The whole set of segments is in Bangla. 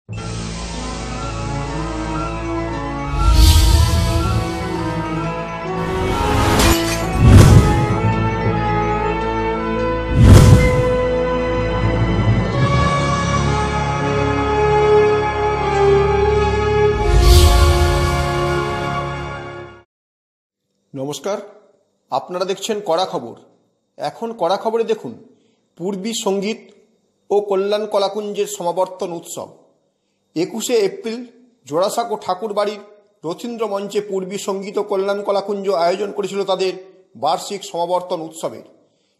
নমস্কার, আপনারা দেখছেন কড়া খবর। এখন কড়া খবরে দেখুন পূর্বী সঙ্গীত ও কল্যাণ কলাকুঞ্জের সমাবর্তন উৎসব। 21শে এপ্রিল জোড়াসাঁকো ঠাকুরবাড়ির রথীন্দ্র মঞ্চে পূর্বী সঙ্গীত ও কল্যাণ কলাকুঞ্জ আয়োজন করেছিল তাদের বার্ষিক সমাবর্তন উৎসবের।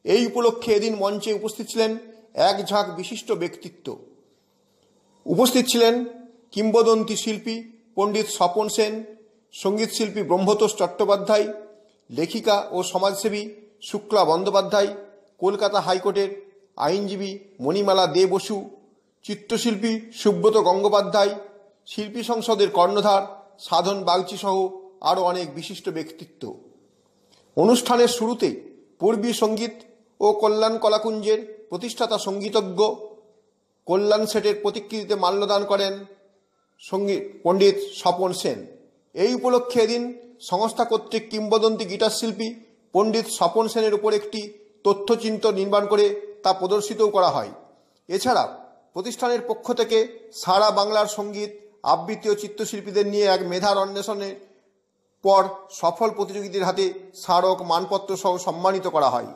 এই উপলক্ষে এদিন মঞ্চে উপস্থিত ছিলেন এক ঝাঁক বিশিষ্ট ব্যক্তিত্ব। উপস্থিত ছিলেন কিংবদন্তি শিল্পী পণ্ডিত স্বপন সেন, সঙ্গীত শিল্পী ব্রহ্মতোষ চট্টোপাধ্যায়, লেখিকা ও সমাজসেবী শুক্লা বন্দ্যোপাধ্যায়, কলকাতা হাইকোর্টের আইনজীবী মণিমালা দে বসু, চিত্রশিল্পী সুব্রত গঙ্গোপাধ্যায়, শিল্পী সংসদের কর্ণধার সাধন বাগচি সহ আরও অনেক বিশিষ্ট ব্যক্তিত্ব। অনুষ্ঠানের শুরুতে পূর্বী সঙ্গীত ও কল্যাণ কলাকুঞ্জের প্রতিষ্ঠাতা সঙ্গীতজ্ঞ কল্যাণ শেঠের প্রতিকৃতিতে মাল্যদান করেন সঙ্গীত পণ্ডিত স্বপন সেন। এই উপলক্ষে এদিন সংস্থা কর্তৃক কিংবদন্তি গিটার শিল্পী পণ্ডিত স্বপন সেনের উপর একটি তথ্যচিত্র নির্মাণ করে তা প্রদর্শিতও করা হয়। এছাড়া প্রতিষ্ঠানের পক্ষ থেকে সারা বাংলার সঙ্গীত আবৃত্তি ও চিত্রশিল্পীদের নিয়ে এক মেধার অন্বেষণের পর সফল প্রতিযোগীদের হাতে স্মারক মানপত্র সহ সম্মানিত করা হয়।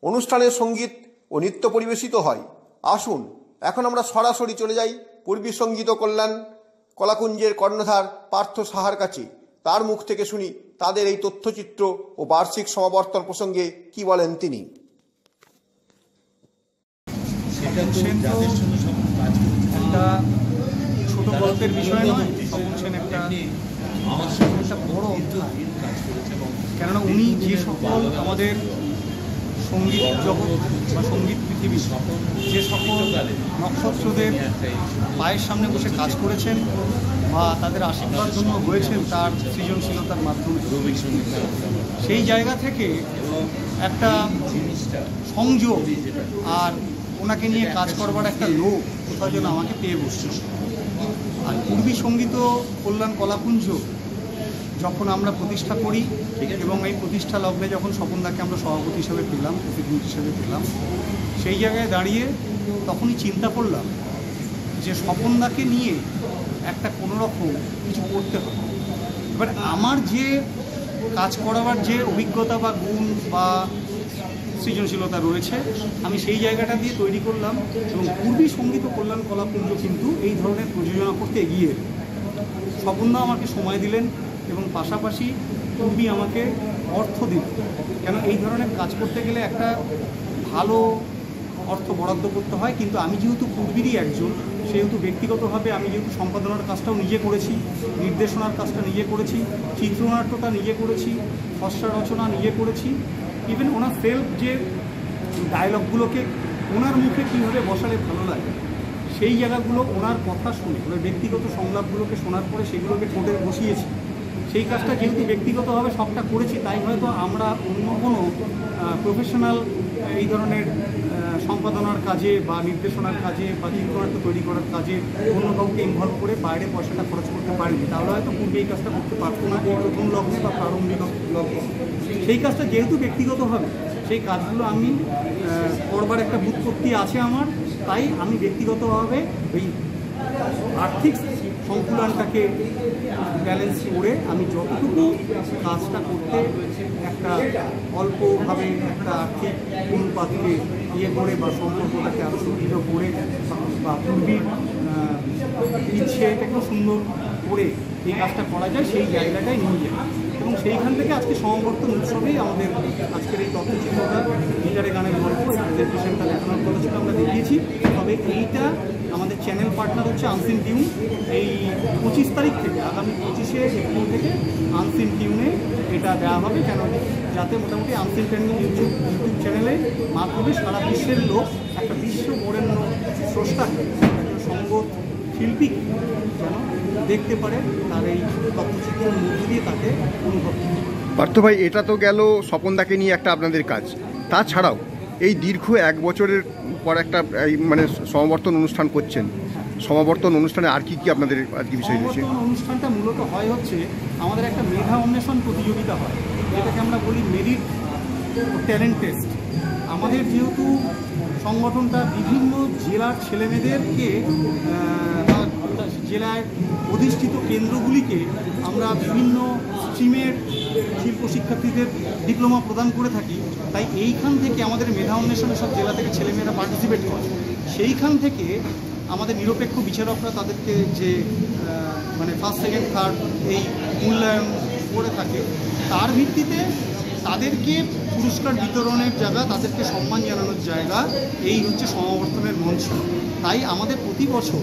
অনুষ্ঠানের সঙ্গীত ও নৃত্য পরিবেশিত হয়। আসুন এখন আমরা সরাসরি চলে যাই পূর্বী সঙ্গীত ও কল্যাণ কলাকুঞ্জের কর্ণধার পার্থ সাহার কাছে। তার মুখ থেকে শুনি তাদের এই তথ্যচিত্র ও বার্ষিক সমাবর্তন প্রসঙ্গে কি বলেন তিনি। একটা ছোট গল্পের বিষয় নয়, স্বপন সেন একটা বড় অধ্যায়। কেননা উনি যে সকল আমাদের সঙ্গীত জগৎ বা সঙ্গীত পৃথিবী যে সকল নক্ষত্রদের পায়ের সামনে বসে কাজ করেছেন বা তাদের আশীর্বাদ জন্য হয়েছেন তার সৃজনশীলতার মাধ্যমে, সেই জায়গা থেকে একটা সংযোগ আর ওনাকে নিয়ে কাজ করবার একটা লোক কোথাও যেন আমাকে পেয়ে বসছে। আর পূর্বী সঙ্গীত কল্যাণ কলাকুঞ্জ যখন আমরা প্রতিষ্ঠা করি এবং এই প্রতিষ্ঠা লগ্নে যখন স্বপনদাকে আমরা সভাপতি হিসেবে পেলাম, প্রেসিডেন্ট হিসেবে পেলাম, সেই জায়গায় দাঁড়িয়ে তখনই চিন্তা করলাম যে স্বপনদাকে নিয়ে একটা কোনোরকম কিছু করতে হবে। এবার আমার যে কাজ করাবার যে অভিজ্ঞতা বা গুণ বা সৃজনশীলতা রয়েছে, আমি সেই জায়গাটা দিয়ে তৈরি করলাম এবং পূর্বী সঙ্গীত ও কল্যাণ কলাকুঞ্জ কিন্তু এই ধরনের প্রযোজনা করতে এগিয়ে এল। স্বপনদা আমাকে সময় দিলেন এবং পাশাপাশি পূর্বী আমাকে অর্থ দিল। কেন এই ধরনের কাজ করতে গেলে একটা ভালো অর্থ বরাদ্দ করতে হয়, কিন্তু আমি যেহেতু পূর্বীরই একজন, সেহেতু ব্যক্তিগতভাবে আমি যেহেতু সম্পাদনার কাজটাও নিজে করেছি, নির্দেশনার কাজটা নিজে করেছি, চিত্রনাট্যটা নিজে করেছি, খসড়া রচনা নিজে করেছি, ইভেন ওনার সেলফ যে ডায়লগগুলোকে ওনার মুখে কীভাবে বসালে ভালো লাগে সেই জায়গাগুলো ওনার কথা শুনে, ওনার ব্যক্তিগত সংলাপগুলোকে শোনার পরে সেগুলোকে ঠোঁটে বসিয়েছি। সেই কাজটা যেহেতু ব্যক্তিগতভাবে সবটা করেছি, তাই হয়তো আমরা অন্য কোনো প্রফেশনাল এই ধরনের সম্পাদনার কাজে বা নির্দেশনার কাজে বা চিত্রনাট্য তৈরি করার কাজে অন্য কাউকে ইনভলভ করে বাইরে পয়সাটা খরচ করতে পারিনি। তাহলে হয়তো পূর্বে এই কাজটা করতে পারতো না এই প্রথম লগ্নে বা প্রারম্ভিক লগ্নে। সেই কাজটা যেহেতু ব্যক্তিগতভাবে সেই কাজগুলো আমি করবার একটা বুৎপত্তি আছে আমার, তাই আমি ব্যক্তিগতভাবে ওই আর্থিক সংকুলনটাকে ব্যালেন্স করে আমি যতটুকু কাজটা করতে একটা অল্পভাবে একটা আর্থিক অনুপাতকে ইয়ে করে বা সম্পর্কটাকে আরও সুদৃঢ় করে বা পূর্বীর ইচ্ছেটাকেও সুন্দর করে এই কাজটা করা যায় সেই জায়গাটাই নিয়ে যায়। এবং সেইখান থেকে আজকে সমাবর্তন উৎসবেই আমাদের আজকের এই তথ্যচিত্রটা গিটারে গানের গল্প এই পেশেন্টটা দেখানোর কথা ছিল, আমরা দেখিয়েছি। তবে এইটা আমাদের চ্যানেল পার্টনার হচ্ছে আনসিন টিউন। এই 25 তারিখ থেকে আগামী 25শে এপ্রিল থেকে আনসিন টিউনে এটা দেওয়া হবে, কেন যাতে মোটামুটি আনসিন টিউন ইউটিউব চ্যানেলে মাধ্যমে সারা বিশ্বের লোক একটা বিশ্ব বরেণ্য স্রষ্টাকে, একজন সঙ্গীত শিল্পীকে যেন দেখতে পারে, তার এই তথ্যচিত্রের মধ্যে দিয়ে তাকে অনুভব করতে। পার্থ ভাই, এটা তো গেল স্বপনদাকে নিয়ে একটা আপনাদের কাজ, তাছাড়াও এই দীর্ঘ 1 বছরের পর একটা মানে সমাবর্তন অনুষ্ঠান করছেন, সমাবর্তন অনুষ্ঠানে আর কি আপনাদের আজকে বিষয় রয়েছে? সমাবর্তন অনুষ্ঠানটা মূলত হয় হচ্ছে আমাদের একটা মেধা অন্বেষণ প্রতিযোগিতা হয়, যেটাকে আমরা বলি মেরিট ট্যালেন্ট টেস্ট। আমাদের যেহেতু সংগঠনটা বিভিন্ন জেলার ছেলেমেয়েদেরকে জেলায় অধিষ্ঠিত কেন্দ্রগুলিকে আমরা বিভিন্ন স্ট্রিমের শিল্প শিক্ষার্থীদের ডিপ্লোমা প্রদান করে থাকি, তাই এইখান থেকে আমাদের মেধা অন্বেষণে সব জেলা থেকে ছেলেমেয়েরা পার্টিসিপেট করে। সেইখান থেকে আমাদের নিরপেক্ষ বিচারকরা তাদেরকে যে মানে ফার্স্ট সেকেন্ড থার্ড এই মূল্যায়ন করে থাকে, তার ভিত্তিতে তাদেরকে পুরস্কার বিতরণের জায়গা, তাদেরকে সম্মান জানানোর জায়গা এই হচ্ছে সমাবর্তনের মঞ্চ। তাই আমাদের প্রতি বছর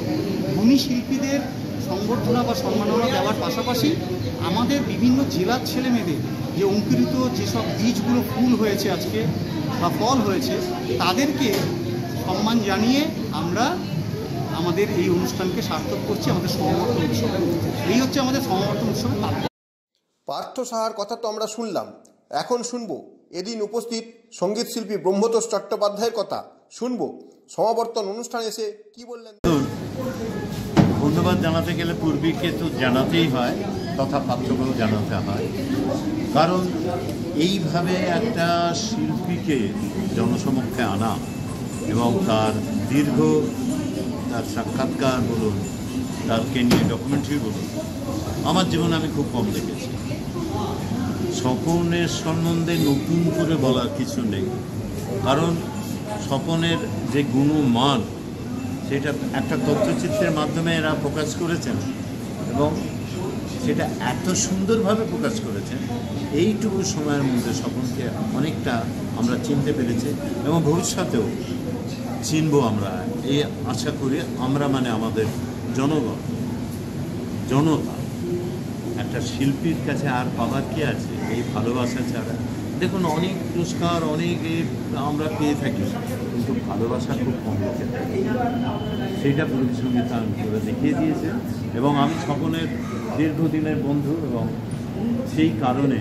গুণী শিল্পীদের সংবর্ধনা বা সম্মাননা দেওয়ার পাশাপাশি আমাদের বিভিন্ন জেলার ছেলেমেয়েদের যে অঙ্কুরিত যেসব বীজগুলো ফুল হয়েছে আজকে বা ফল হয়েছে, তাদেরকে সম্মান জানিয়ে আমরা আমাদের এই অনুষ্ঠানকে সার্থক করছি আমাদের সমাবর্তন উৎসব। এই হচ্ছে আমাদের সমাবর্তন উৎসবের তাৎপর্য। পার্থ সাহার কথা তো আমরা শুনলাম, এখন শুনবো এদিন উপস্থিত সঙ্গীত শিল্পী ব্রহ্মতোষ চট্টোপাধ্যায়ের কথা। শুনবো সমাবর্তন অনুষ্ঠানে এসে কি বললেন। ধন্যবাদ জানাতে গেলে পূর্বীকে তো জানাতেই হয়, তথা পাত্রকেও জানাতে হয়, কারণ এইভাবে একটা শিল্পীকে জনসমক্ষে আনা এবং তার দীর্ঘ তার সাক্ষাৎকার বলুন, তারকে নিয়ে ডকুমেন্টারি বলুন, আমার জীবনে আমি খুব কম দেখেছি। স্বপনের সম্বন্ধে নতুন করে বলার কিছু নেই, কারণ স্বপনের যে গুণমান সেটা একটা তথ্যচিত্রের মাধ্যমে এরা প্রকাশ করেছেন এবং সেটা এত সুন্দরভাবে প্রকাশ করেছেন, এইটুকু সময়ের মধ্যে স্বপনকে অনেকটা আমরা চিনতে পেরেছি এবং ভবিষ্যতেও চিনব আমরা, এই আশা করি আমরা, মানে আমাদের জনগণ, জনতা। একটা শিল্পীর কাছে আর পাওয়ার কি আছে এই ভালোবাসা ছাড়া? দেখুন, অনেক পুরস্কার অনেক আমরা পেয়ে থাকি, কিন্তু ভালোবাসা খুব কম লোকে থাকে। সেইটা পরিসংগীতায়ন করে দেখিয়ে দিয়েছে এবং আমি স্বপনের দীর্ঘদিনের বন্ধু এবং সেই কারণে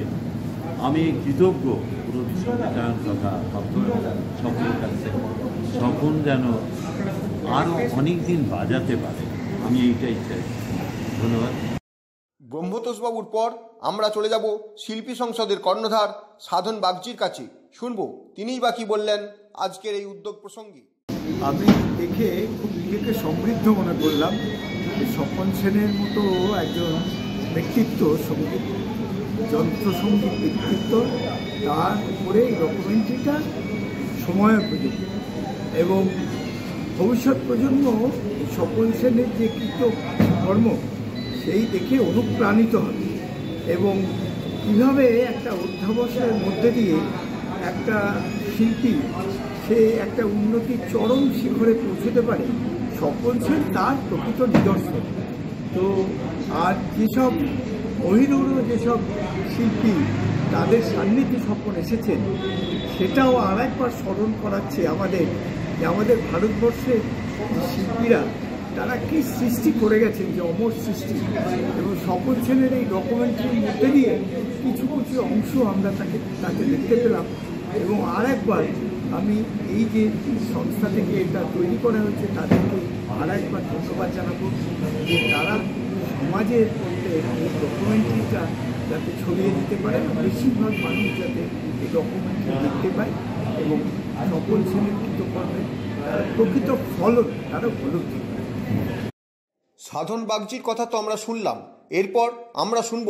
আমি কৃতজ্ঞ পুরো সঙ্গীতায়ন তথা স্বপনের কাছে। স্বপন যেন আরও অনেক দিন বাজাতে পারে, আমি এইটাই চাই। ধন্যবাদ। ব্রহ্মতোষবাবুর পর আমরা চলে যাব শিল্পী সংসদের কর্ণধার সাধন বাগচির কাছে। শুনবো তিনিই বা কি বললেন আজকের এই উদ্যোগ প্রসঙ্গে। আমি দেখে খুব নিজেকে সমৃদ্ধ মনে করলাম। স্বপন সেনের মতো একজন ব্যক্তিত্ব, সঙ্গীত যন্ত্রসঙ্গীত ব্যক্তিত্ব, তার উপরে এই ডকুমেন্টারিটা সময়ের প্রজন্ম এবং ভবিষ্যৎ প্রজন্ম স্বপন সেনের যে কৃতকর্ম সেই দেখে অনুপ্রাণিত হবে এবং কীভাবে একটা অধ্যাবসায়ের মধ্যে দিয়ে একটা শিল্পী সে একটা উন্নতির চরম শিখরে পৌঁছতে পারে, স্বপন সেন তার প্রকৃত নিদর্শন। তো আর যেসব বহিরুড়ো যেসব শিল্পী তাদের সান্নিধ্যে স্বপন এসেছেন, সেটাও আর একবার স্মরণ করাচ্ছে আমাদের যে আমাদের ভারতবর্ষের শিল্পীরা তারা কি সৃষ্টি করে গেছেন, যে অমর সৃষ্টি। এবং স্বপন সেনের এই ডকুমেন্টারির মধ্যে দিয়ে কিছু কিছু অংশ আমরা তাকে দেখতে পেলাম। এবং আর একবার আমি এই যে সংস্থা থেকে এটা তৈরি করা হয়েছে তাদেরকে আর একবার ধন্যবাদ জানাবো যে তারা সমাজের মধ্যে এই ডকুমেন্টারিটা যাতে ছড়িয়ে দিতে পারে, বেশিরভাগ মানুষ যাতে এই ডকুমেন্টারি দেখতে পায় এবং স্বপন সেনের কৃতকর্মের তারা প্রকৃত ফলন তারা উপলব্ধি করে। সাধন বাগচির কথা তো আমরা শুনলাম, এরপর আমরা শুনব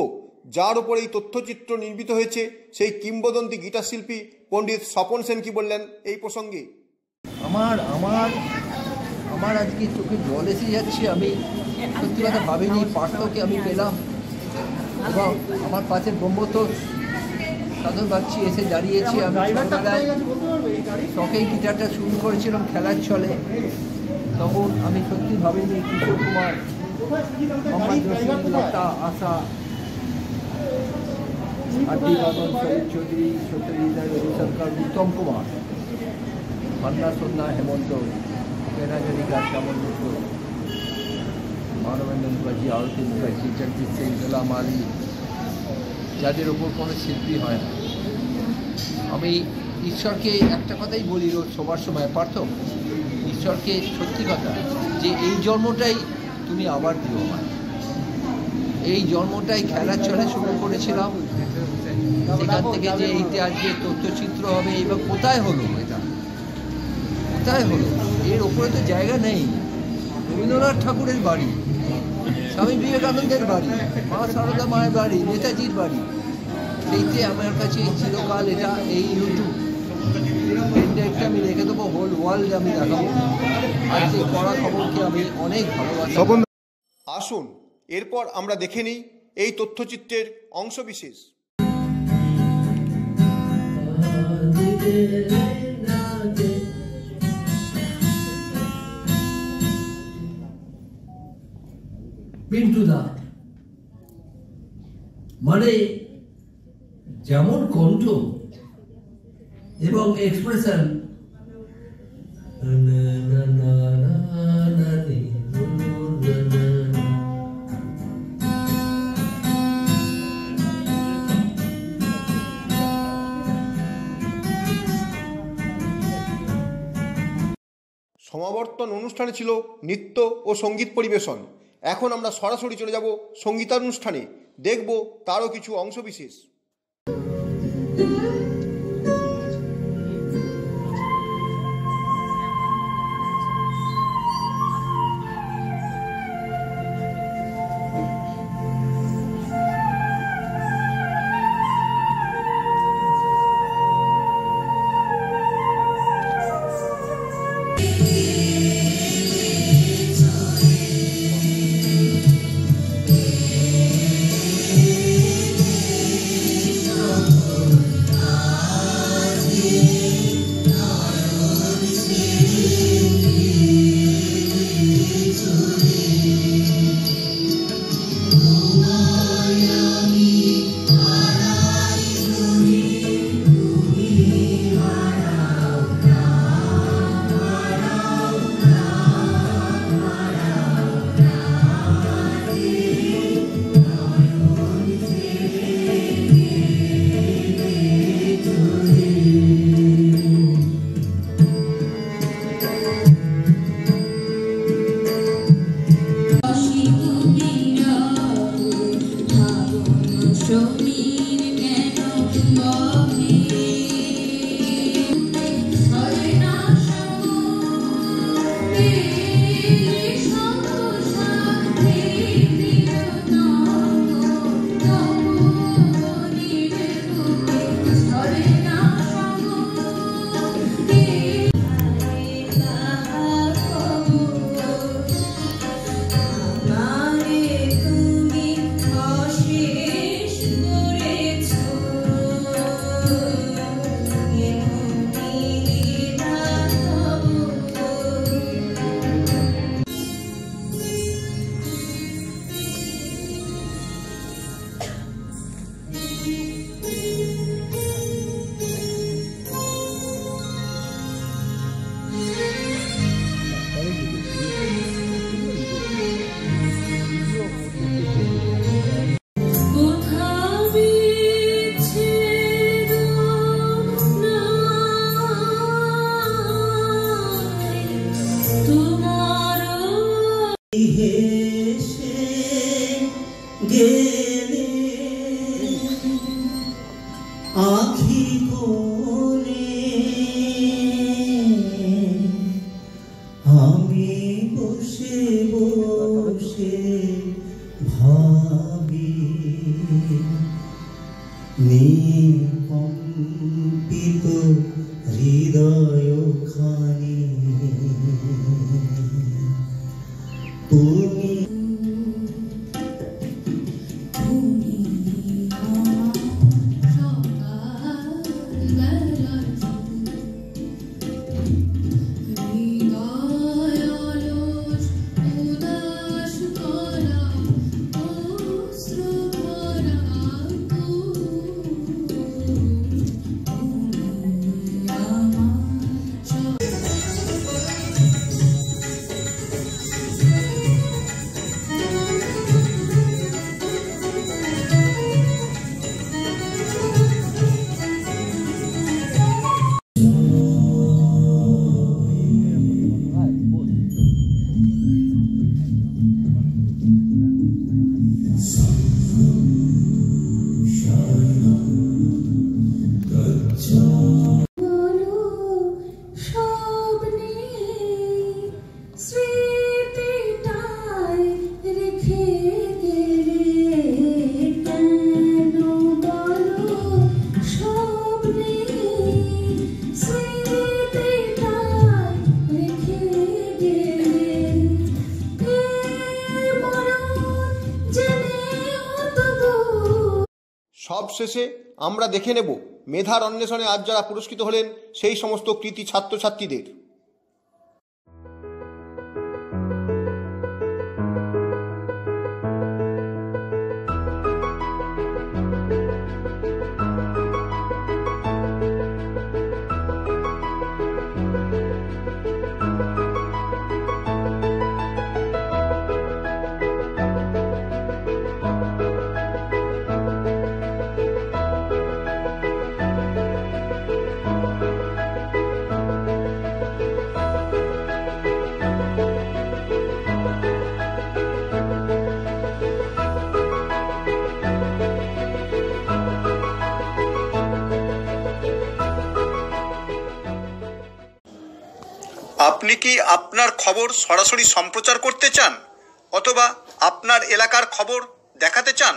যার ওপর এই তথ্যচিত্র নির্মিত হয়েছে সেই কিংবদন্তি গিটার শিল্পী পণ্ডিত স্বপন সেন কি বললেন এই প্রসঙ্গে। আমার আজকে চোখে জল এসে যাচ্ছে। আমি সত্যি কথা ভাবিনি পার্থকে আমি পেলাম এবং আমার পাশে ব্রহ্মতোষ সাধন বাগচি এসে দাঁড়িয়েছি। আমি ছোটবেলায় শখেই গিটারটা শুরু করেছিলাম খেলার ছলে, তখন আমি সত্যি ভাবিনি কিশোর কুমার, মোহাম্মদ রশিদ, লতা, আশা, আদি বাবন, শরীর চৌধুরী, সত্যজিৎ, রবি সরকার, উত্তম কুমার, মান্না সন্না, হেমন্ত, বেনাজারিকা, শ্যামল মিত্র, মানবেন্দ্র মুখার্জি, আরতি মুখার্জি, জগজিৎ সিং, গোলাম আলী, যাদের ওপর কোনো শিল্পী হয় না। আমি ঈশ্বরকে একটা কথাই বলি রোজ সবার সময়, পার্থ, ঈশ্বরকে সত্যি কথা যে এই জন্মটাই তুমি আবার দিও আমার। এই জন্মটাই খেলার ছলে শুরু করেছিলাম, সেখান থেকে যে এইতে আজকে তথ্যচিত্র হবে, এবার কোথায় হলো, এটা কোথায় হলো? এর ওপরে তো জায়গা নেই। রবীন্দ্রনাথ ঠাকুরের বাড়ি, স্বামী বিবেকানন্দের বাড়ি, মা সারদা মায়ের বাড়ি, নেতাজির বাড়ি, সেইতে আমার কাছে চিরকাল এটা এই ইউটিউব একটা আমি রেখে দেবো, হোল ওয়ার্ল্ড আমি দেখাবো। আর সেই কড়া খবরকে আমি অনেক ভালোবাসি। আসুন এরপর আমরা দেখে নিই এই তথ্যচিত্রের অংশবিশেষ। পিন্টুদা মানে যেমন কণ্ঠ এবং এক্সপ্রেশন, সমাবর্তন অনুষ্ঠানে ছিল নৃত্য ও সঙ্গীত পরিবেশন। এখন আমরা সরাসরি চলে যাব সঙ্গীতানুষ্ঠানে, দেখব তারও কিছু অংশবিশেষ। সবশেষে আমরা দেখে নেব মেধার অন্বেষণে আজ যারা পুরস্কৃত হলেন সেই সমস্ত কৃতী ছাত্রছাত্রীদের। আপনি কি আপনার খবর সরাসরি সম্প্রচার করতে চান অথবা আপনার এলাকার খবর দেখাতে চান?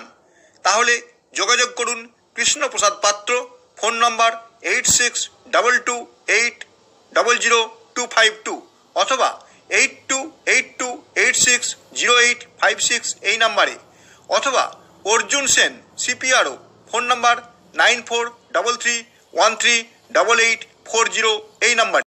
তাহলে যোগাযোগ করুন কৃষ্ণপ্রসাদ পাত্র, ফোন নম্বর 8622800252 অথবা 8282860856 এই নাম্বারে, অথবা অর্জুন সেন CPRO, ফোন নম্বর 9433138840 এই নাম্বারে।